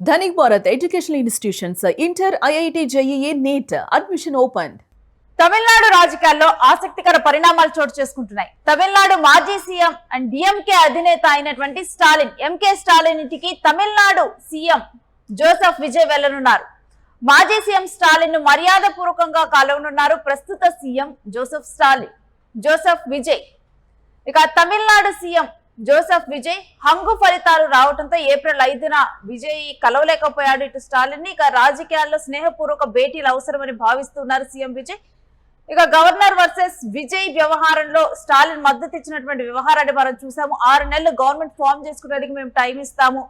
Dhanik Bharat Educational Institutions, Inter, IIT, JEE, NEET, admission opened. Tamil Nadu రాజకీయాల్లో ఆసక్తికర పరిణామాలు చోటు చేసుకుంటున్నాయి. తమిళనాడు మాజీ సీఎం అండ్ డిఎంకే అధినేత అయినటువంటి స్టాలిన్, ఎంకే స్టాలిన్ ఇంటికి తమిళనాడు సీఎం జోసెఫ్ విజయ్ వెళ్లనున్నారు. మాజీ సీఎం స్టాలిన్ ను మర్యాదపూర్వకంగా కలవనున్నారు ప్రస్తుత సీఎం జోసెఫ్ విజయ్. ఇక తమిళనాడు సీఎం జోసెఫ్ విజయ్ హంగు ఫలితాలు రావడంతో ఏప్రిల్ 5న విజయ్ కలవలేకపోయాడు ఇటు స్టాలిన్ ని. ఇక రాజకీయాల్లో స్నేహపూర్వక భేటీలు అవసరమని భావిస్తున్నారు సీఎం విజయ్. ఇక గవర్నర్ వర్సెస్ విజయ్ వ్యవహారంలో స్టాలిన్ మద్దతు ఇచ్చినటువంటి వ్యవహారాన్ని మనం చూసాము. 6 నెలలు గవర్నమెంట్ ఫామ్ చేసుకోవడానికి మేము టైం ఇస్తాము,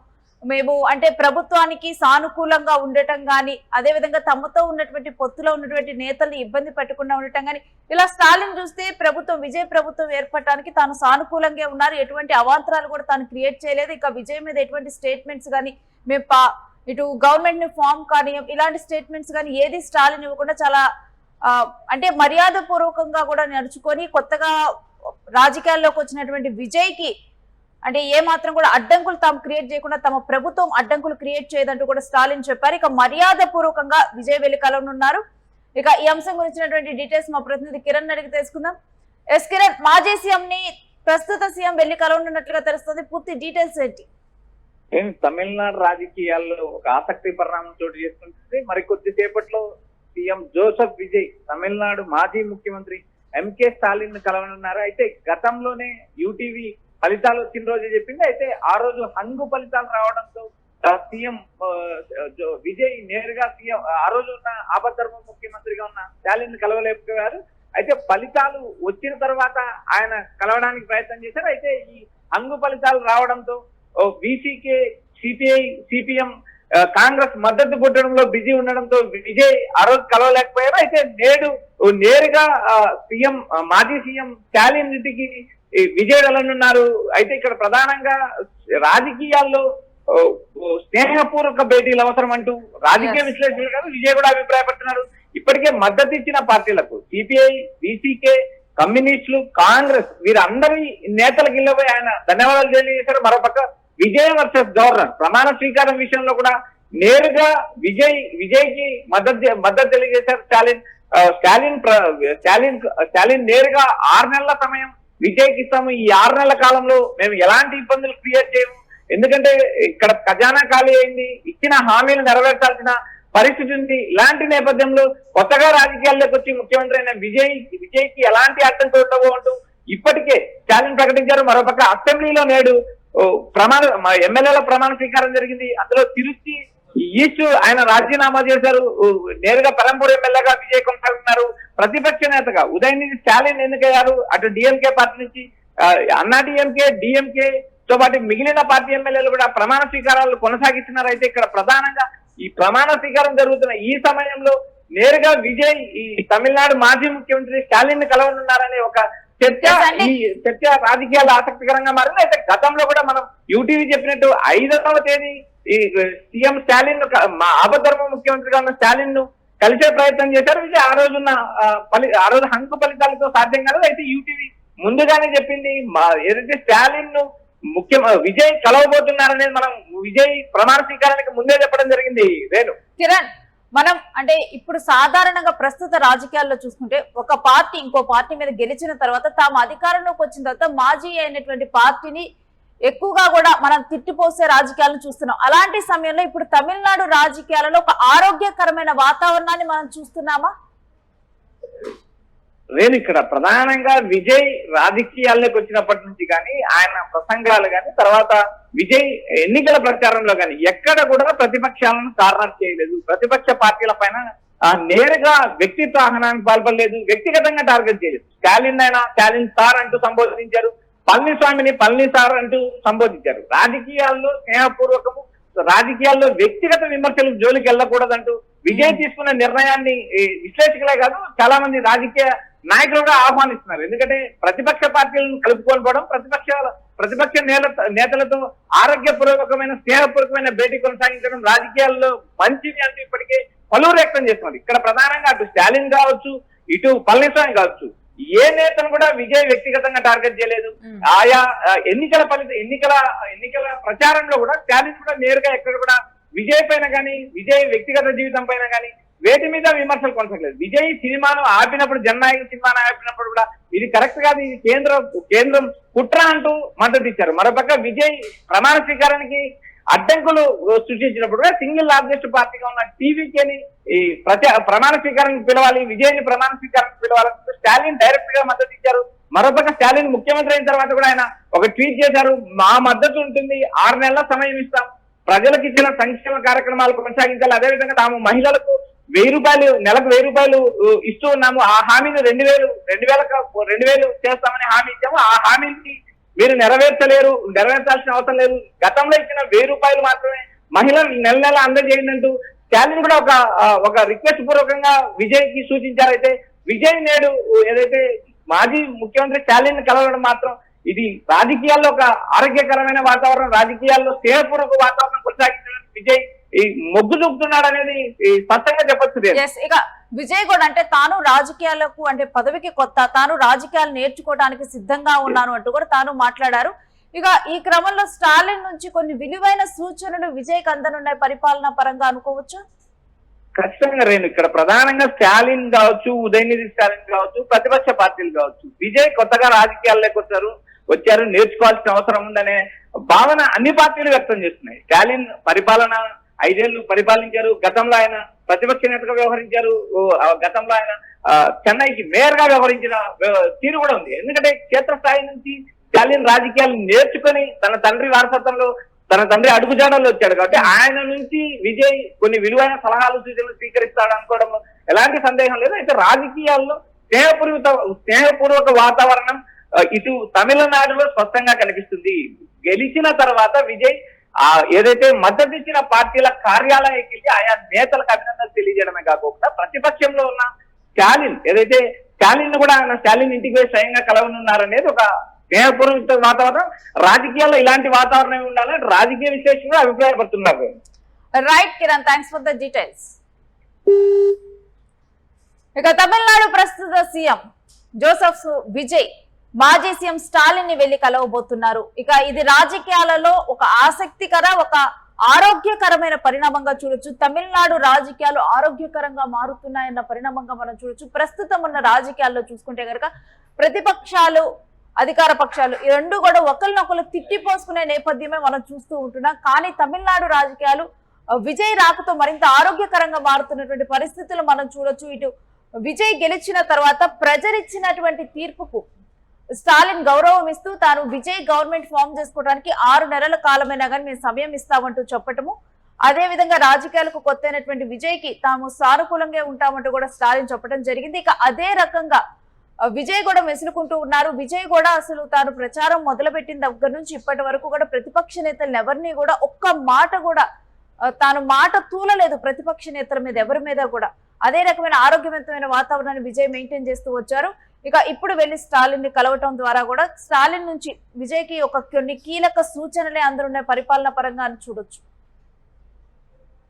మేము అంటే ప్రభుత్వానికి సానుకూలంగా ఉండటం కానీ, అదేవిధంగా తమతో ఉన్నటువంటి పొత్తులో ఉన్నటువంటి నేతల్ని ఇబ్బంది పెట్టకుండా ఉండటం కానీ, ఇలా స్టాలిన్ చూస్తే విజయ్ ప్రభుత్వం ఏర్పడటానికి తాను సానుకూలంగా ఉన్నారు. ఎటువంటి అవాంతరాలు కూడా తాను క్రియేట్ చేయలేదు. ఇక విజయ్ మీద ఎటువంటి స్టేట్మెంట్స్ కానీ, మేము ఇటు గవర్నమెంట్ ని ఫామ్ కానీ ఇలాంటి స్టేట్మెంట్స్ కానీ ఏది స్టాలిన్ ఇవ్వకుండా చాలా అంటే మర్యాద పూర్వకంగా కూడా నడుచుకొని కొత్తగా రాజకీయాల్లోకి వచ్చినటువంటి విజయ్ కి అంటే ఏ మాత్రం కూడా అడ్డంకులు తాము క్రియేట్ చేయకుండా తమ ప్రభుత్వం అడ్డంకులు క్రియేట్ చేయదంటూ కూడా స్టాలిన్ చెప్పారు. ఇక మర్యాద పూర్వకంగా విజయ్ వెళ్లి కలవనున్నారు. ఇక ఈ అంశం గురించినటువంటి డీటెయిల్స్ మా ప్రతినిధి కిరణ్ అడిగి తెలుసుకుందాం. ఎస్ కిరణ్, మాజీ సీఎం ని ప్రస్తుత సీఎం వెళ్లి కలవనున్నట్లుగా తెలుస్తుంది, పూర్తి డీటెయిల్స్ ఏంటి? తమిళనాడు రాజకీయాల్లో ఒక ఆసక్తి పరిణామం చోటు చేసుకుంటుంది. మరి కొద్దిసేపట్లో సీఎం జోసెఫ్ విజయ్ తమిళనాడు మాజీ ముఖ్యమంత్రి ఎంకే స్టాలిన్ కలవనున్నారు. అయితే గతంలోనే యూటీవీ ఫలితాలు వచ్చిన రోజు చెప్పింది. అయితే ఆ రోజు హంగు ఫలితాలు రావడంతో సీఎం విజయ్ నేరుగా సీఎం ఆ రోజు ఉన్న ఆపద్ధర్మ ముఖ్యమంత్రిగా ఉన్న స్టాలిన్ కలవలేకపోయారు. అయితే ఫలితాలు వచ్చిన తర్వాత ఆయన కలవడానికి ప్రయత్నం చేశారు. అయితే ఈ హంగు ఫలితాలు రావడంతో బీసీకే, సిపిఐ, సిపిఎం, కాంగ్రెస్ మద్దతు కొట్టడంలో బిజీ ఉండడంతో విజయ్ ఆ రోజు కలవలేకపోయారు. అయితే నేడు నేరుగా సీఎం మాజీ సీఎం స్టాలిన్ ఇంటికి విజయ్ వెళ్ళనున్నారు. అయితే ఇక్కడ ప్రధానంగా రాజకీయాల్లో స్నేహపూర్వక భేటీలు అవసరం అంటూ రాజకీయ విశ్లేషకులు గారు విజయ్ కూడా అభిప్రాయపడుతున్నారు. ఇప్పటికే మద్దతు ఇచ్చిన పార్టీలకు సిపిఐ, బీసీకే, కమ్యూనిస్టులు, కాంగ్రెస్ వీరందరి నేతలకు ఇళ్ళపై ఆయన ధన్యవాదాలు తెలియజేశారు. మరోపక్క విజయ్ వర్సెస్ గవర్నర్ ప్రమాణ స్వీకారం విషయంలో కూడా నేరుగా విజయ్ కి మద్దతు తెలియజేశారు స్టాలిన్ నేరుగా 6 నెలల సమయం విజయ్కి ఇస్తాము. ఈ 6 నెలల కాలంలో మేము ఎలాంటి ఇబ్బందులు క్రియేట్ చేయము, ఎందుకంటే ఇక్కడ ఖజానా ఖాళీ అయింది, ఇచ్చిన హామీలు నెరవేర్చాల్సిన పరిస్థితి ఉంది. ఇలాంటి నేపథ్యంలో కొత్తగా రాజకీయాల్లోకి వచ్చి ముఖ్యమంత్రి అయిన విజయ్కి ఎలాంటి అడ్డంకులు ఉండవు అంటూ ఇప్పటికే స్టాలిన్ ప్రకటించారు. మరోపక్క అసెంబ్లీలో నేడు ఎమ్మెల్యేల ప్రమాణ స్వీకారం జరిగింది. అందులో తిరుచి ఈస్ట్ ఆయన రాజీనామా చేశారు. నేరుగా పెరంబూర్ ఎమ్మెల్యేగా విజయ్ కొనసాగుతున్నారు. ప్రతిపక్ష నేతగా ఉదయనిధి స్టాలిన్ ఎన్నికయ్యారు. అటు డిఎంకే పార్టీ నుంచి అన్నా డిఎంకే తో పాటు మిగిలిన పార్టీ ఎమ్మెల్యేలు కూడా ప్రమాణ స్వీకారాలు కొనసాగిస్తున్నారు. అయితే ఇక్కడ ప్రధానంగా ఈ ప్రమాణ స్వీకారం జరుగుతున్న ఈ సమయంలో నేరుగా విజయ్ ఈ తమిళనాడు మాజీ ముఖ్యమంత్రి స్టాలిన్ ని కలవనున్నారనే ఒక చర్చ రాజకీయాలు ఆసక్తికరంగా మారింది. అయితే గతంలో కూడా మనం యూటీవీ చెప్పినట్టు 5వ తేదీ ఈ సీఎం స్టాలిన్ ఆపద్ధర్మ ముఖ్యమంత్రిగా ఉన్న స్టాలిన్ ను కలిసే ప్రయత్నం చేశారు. విజయ్ ఆ రోజు హంగు ఫలితాలతో సాధ్యం కాదు. అయితే యూటీవీ ముందుగానే చెప్పింది ఏదైతే స్టాలిన్ ను విజయ్ కలవబోతున్నారనేది మనం విజయ్ ప్రమాణ స్వీకారానికి ముందే చెప్పడం జరిగింది. రేణు, కిరణ్, మనం అంటే ఇప్పుడు సాధారణంగా ప్రస్తుత రాజకీయాల్లో చూసుకుంటే ఒక పార్టీ ఇంకో పార్టీ మీద గెలిచిన తర్వాత తాము అధికారంలోకి వచ్చిన తర్వాత మాజీ అయినటువంటి పార్టీని ఎక్కువగా కూడా మనం తిట్టిపోసే రాజకీయాలను చూస్తున్నాం. అలాంటి సమయంలో ఇప్పుడు తమిళనాడు రాజకీయాలలో ఒక ఆరోగ్యకరమైన వాతావరణాన్ని మనం చూస్తున్నామా? నేను ఇక్కడ ప్రధానంగా విజయ్ రాజకీయాల్లోకి వచ్చినప్పటి నుంచి కానీ ఆయన ప్రసంగాలు కానీ తర్వాత విజయ్ ఎన్నికల ప్రచారంలో కానీ ఎక్కడ కూడా ప్రతిపక్షాలను కార్నర్ చేయలేదు. ప్రతిపక్ష పార్టీల పైన నేరుగా వ్యక్తిత్వ ఆహ్వానానికి పాల్పడలేదు, వ్యక్తిగతంగా టార్గెట్ చేయలేదు. స్టాలిన్ సార్ అంటూ సంబోధించారు, పళనిస్వామిని పళని సార్ అంటూ సంబోధించారు. రాజకీయాల్లో స్నేహపూర్వకము, రాజకీయాల్లో వ్యక్తిగత విమర్శలకు జోలికి వెళ్ళకూడదంటూ విజయ్ తీసుకున్న నిర్ణయాన్ని విశ్లేషకులే కాదు చాలా మంది రాజకీయ నాయకులు కూడా ఆహ్వానిస్తున్నారు. ఎందుకంటే ప్రతిపక్ష పార్టీలను కలుపుకొని పోవడం, ప్రతిపక్ష నేతలతో ఆరోగ్యపూర్వకమైన స్నేహపూర్వకమైన భేటీ కొనసాగించడం రాజకీయాల్లో మంచిది అంటూ ఇప్పటికే పలువురు వ్యక్తం చేస్తున్నారు. ఇక్కడ ప్రధానంగా అటు స్టాలిన్ కావచ్చు, ఇటు పళనిస్వామి కావచ్చు, ఏ నేతను కూడా విజయ్ వ్యక్తిగతంగా టార్గెట్ చేయలేదు. ఆయా ఎన్నికల ప్రచారంలో కూడా స్టాలిన్ కూడా నేరుగా ఎక్కడ కూడా విజయ్ పైన కానీ విజయ్ వ్యక్తిగత జీవితం పైన కానీ వేటి మీద విమర్శలు కొనసాగలేదు. విజయ్ సినిమాను ఆపినప్పుడు, జననాయక సినిమాను ఆపినప్పుడు కూడా ఇది కరెక్ట్ కాదు, ఇది కేంద్రం కుట్ర అంటూ మద్దతు ఇచ్చారు. మరోపక్క విజయ్ ప్రమాణ స్వీకారానికి అడ్డంకులు సృష్టించినప్పుడు కూడా సింగిల్ లార్జెస్ట్ పార్టీగా ఉన్న టీవీకేని ఈ ప్రమాణ స్వీకారానికి పిలవాలి, విజయ్ని ప్రమాణ స్వీకారానికి పిలవాలంటూ స్టాలిన్ డైరెక్ట్ గా మద్దతు ఇచ్చారు. మరోపక్క స్టాలిన్ ముఖ్యమంత్రి అయిన తర్వాత కూడా ఆయన ఒక ట్వీట్ చేశారు, మా మద్దతు ఉంటుంది, 6 నెలల సమయం ఇస్తాం, ప్రజలకు ఇచ్చిన సంక్షేమ కార్యక్రమాలు కొనసాగించాలి, అదేవిధంగా తాము మహిళలకు 1000 రూపాయలు, నెలకు 1000 రూపాయలు ఇస్తూ ఉన్నాము, ఆ హామీని 2000 చేస్తామని హామీ ఇచ్చాము, ఆ హామీని మీరు నెరవేర్చాల్సిన అవసరం లేదు, గతంలో ఇచ్చిన 1000 రూపాయలు మాత్రమే మహిళలు నెల అందజేయండి అంటూ స్టాలిన్ కూడా ఒక రిక్వెస్ట్ పూర్వకంగా విజయ్ కి సూచించారు. అయితే విజయ్ నేడు ఏదైతే మాజీ ముఖ్యమంత్రి స్టాలిన్ కలవడం మాత్రం ఇది రాజకీయాల్లో ఒక ఆరోగ్యకరమైన వాతావరణం, రాజకీయాల్లో స్నేహపూర్వక వాతావరణం కొనసాగించడానికి విజయ్ ఈ మొగ్గు చూపుతున్నాడు అనేది స్పష్టంగా చెప్పొచ్చు. ఇక విజయ్ కూడా అంటే తాను రాజకీయాలకు అంటే పదవికి కొత్త, తాను రాజకీయాలు నేర్చుకోవడానికి సిద్ధంగా ఉన్నాను అంటూ కూడా తాను మాట్లాడారు. ఇక ఈ క్రమంలో స్టాలిన్ నుంచి కొన్ని విలువైన సూచనలు విజయ్కి అందనున్నాయి పరిపాలనా పరంగా అనుకోవచ్చు. ఖచ్చితంగా రేణు, ఇక్కడ ప్రధానంగా స్టాలిన్ కావచ్చు, ఉదయనిధి స్టాలిన్ కావచ్చు, ప్రతిపక్ష పార్టీలు కావచ్చు, విజయ్ కొత్తగా రాజకీయాల్లోకి వచ్చారు, నేర్చుకోవాల్సిన అవసరం ఉందనే భావన అన్ని పార్టీలు వ్యక్తం చేస్తున్నాయి. స్టాలిన్ పరిపాలన 5 ఏళ్లు పరిపాలించారు, గతంలో ఆయన ప్రతిపక్ష నేతగా వ్యవహరించారు, గతంలో ఆయన చెన్నైకి మేయర్ గా వ్యవహరించిన తీరు కూడా ఉంది. ఎందుకంటే క్షేత్రస్థాయి నుంచి స్టాలిన్ రాజకీయాలు నేర్చుకొని తన తండ్రి వారసత్వంలో తన తండ్రి అడుగుజాడల్లో వచ్చాడు కాబట్టి ఆయన నుంచి విజయ్ కొన్ని విలువైన సలహాలు సూచనలు స్వీకరిస్తాడు అనుకోవడం ఎలాంటి సందేహం లేదు. అయితే రాజకీయాల్లో స్నేహపూర్వక వాతావరణం ఇటు తమిళనాడులో స్పష్టంగా కనిపిస్తుంది. గెలిచిన తర్వాత విజయ్ ఏదైతే మద్దతు ఇచ్చిన పార్టీల కార్యాలయానికి వెళ్ళి ఆయా నేతలకు అభినందనలు తెలియజేయడమే కాకుండా ప్రతిపక్షంలో ఉన్న స్టాలిన్ కూడా స్టాలిన్ ఇంటికి పోయి స్వయంగా కలవనున్నారనేది ఒక స్నేహపూర్వక వాతావరణం. రాజకీయాల్లో ఇలాంటి వాతావరణం ఉండాలని రాజకీయ విశ్లేషకులు అభిప్రాయపడుతున్నారు. Right Kiran, thanks for the details. ఇక తమిళనాడు ప్రస్తుత సీఎం జోసెఫ్ విజయ్ మాజీ సీఎం స్టాలిన్ ని వెళ్లి కలవబోతున్నారు. ఇక ఇది రాజకీయాలలో ఒక ఆసక్తికర, ఒక ఆరోగ్యకరమైన పరిణామంగా చూడొచ్చు. తమిళనాడు రాజకీయాలు ఆరోగ్యకరంగా మారుతున్నాయన్న పరిణామంగా మనం చూడొచ్చు. ప్రస్తుతం ఉన్న రాజకీయాల్లో చూసుకుంటే కనుక ప్రతిపక్షాలు, అధికార పక్షాలు ఈ రెండు కూడా ఒకరినొకరు తిట్టిపోసుకునే నేపథ్యమే మనం చూస్తూ ఉంటున్నాం. కానీ తమిళనాడు రాజకీయాలు విజయ్ రాకతో మరింత ఆరోగ్యకరంగా మారుతున్నటువంటి పరిస్థితులు మనం చూడొచ్చు. ఇటు విజయ్ గెలిచిన తర్వాత ప్రజలిచ్చినటువంటి తీర్పుకు స్టాలిన్ గౌరవం ఇస్తూ తాను విజయ్ గవర్నమెంట్ ఫామ్ చేసుకోవడానికి 6 నెలల కాలమైనా కానీ మేము సమయం ఇస్తామంటూ చెప్పటము, అదే విధంగా రాజకీయాలకు కొత్త అయినటువంటి విజయ్ కి తాము సానుకూలంగా ఉంటామంటూ కూడా స్టాలిన్ చెప్పడం జరిగింది. ఇక అదే రకంగా విజయ్ కూడా మెసులుకుంటూ ఉన్నారు. విజయ్ కూడా అసలు తాను ప్రచారం మొదలుపెట్టిన దగ్గర నుంచి ఇప్పటి వరకు కూడా ప్రతిపక్ష నేతలు ఎవరిని కూడా ఒక్క మాట కూడా తాను మాట తూలలేదు ప్రతిపక్ష నేతల మీద, ఎవరి మీద కూడా. అదే రకమైన ఆరోగ్యవంతమైన వాతావరణాన్ని విజయ్ మెయింటైన్ చేస్తూ వచ్చారు. ఇక ఇప్పుడు వెళ్లి స్టాలిన్ ని కలవటం ద్వారా కూడా స్టాలిన్ నుంచి విజయ్ కి కొన్ని కీలక సూచనలే అందరున్న పరిపాలన పరంగా అని చూడొచ్చు.